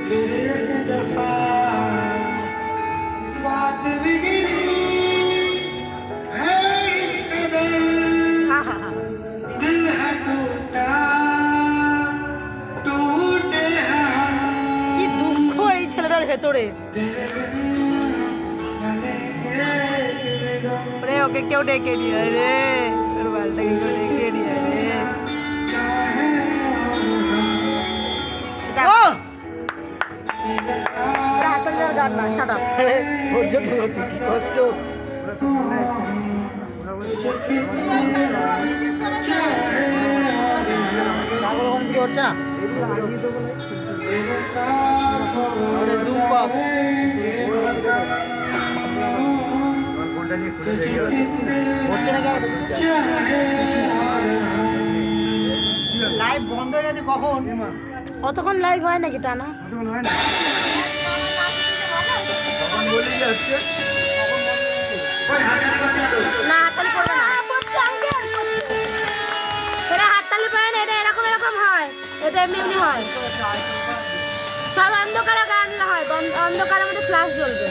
फिर एक दफा बात बिगड़ी है इस कदर दिल है टूटा टूटे हम কি দুঃখ এই ছেলেটার ভেতরে। तेरे बिन न लेंगे कदम রে ওকে কেউ ডেকে নিয়ে আয় রে, ওর বালটাকে কেউ ডেকে নিয়ে আয় রে। चाहे ও मेरे साथ হাতল যার গান না, শাট আপ। ওর জন্য হচ্ছে কি কষ্ট। পাগল ওখান থেকে হচ্ছে না, এগুলো লাগিয়ে দেবো না। मेरे साथ हो ওটা জুম পাপ। হচ্ছে না কেন? লাইভ বন্ধ হয়ে গেছে কখন? অতক্ষণ লাইভ হয় নাকি টানা? হয় না তখন বলেই যাচ্ছে না হাততালি পড়বে না, এটা হাততালি পায় না, এটা এরকম এরকম হয়, এটা এমনি এমনি হয়। সব অন্ধকারে গান হয়, অন্ধকারের মধ্যে ফ্ল্যাশ জ্বলবে।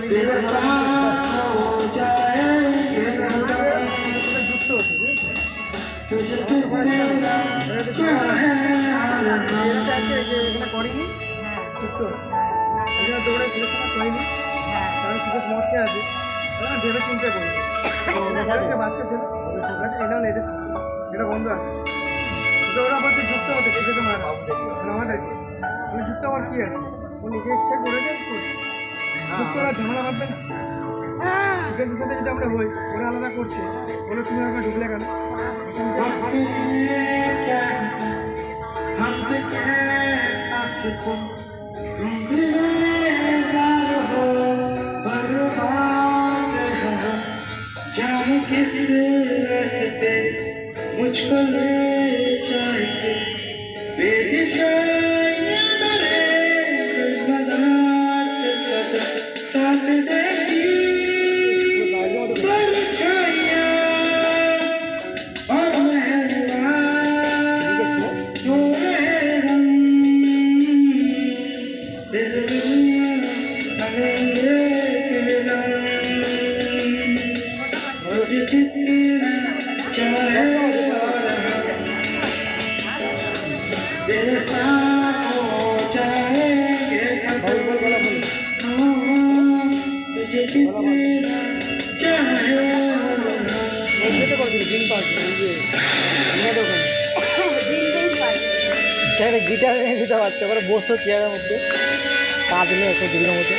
तेरे साथ हो जाएंगे যুক্ত হচ্ছে तुझे कितना चाहे এখানে করিনি যুক্ত এখানে দৌড়ে সিলেকশন হয়নি কারণ সুবেশ মদ খেয়ে আছে ভেবে চিন্তা করবো যে বাচ্চা ছেলে আছে এনাও এদের এটা বন্ধ আছে শুধু ওরা বলছে যুক্ত হতে সুবেশ আমাদেরকে যুক্ত হওয়ার কী আছে ও নিজে ইচ্ছে করেছে করছে যুক্ত ওরা ঝামেলা বাঁধবে না সুবেশের সাথে যদি আমরা হই ওরা আলাদা করছে বলে তুমি আমাকে ঢুকলে কেন हम कैसा सिखूं तुम बेजार हो बर्बाद हो जाने किस रास्ते मुझको ले जाएंगे बेदिशा ये मेरे मदद कदम साथ देगी परछाइयाँ और मेहरबान हो रहे हम दिल मिलेंगे मुझे कितना चाहे और दिल साथ हो जाएंगे तुझे कितना चाहे গিটার এনে দিতে পারছে ওরা বসতো চেয়ারের মধ্যে কাঁদলে একটা জুড়ির মধ্যে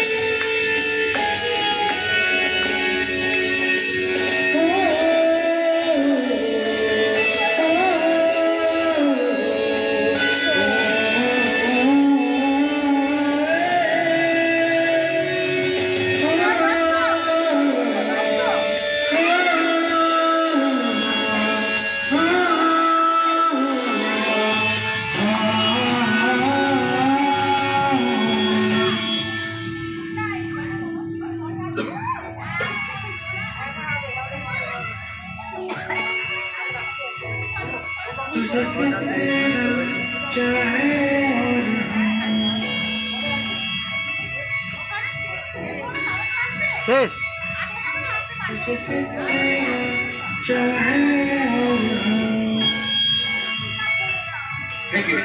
तुझे कितना चाहे और শেষ तुझे कितना चाहे और थैंक यू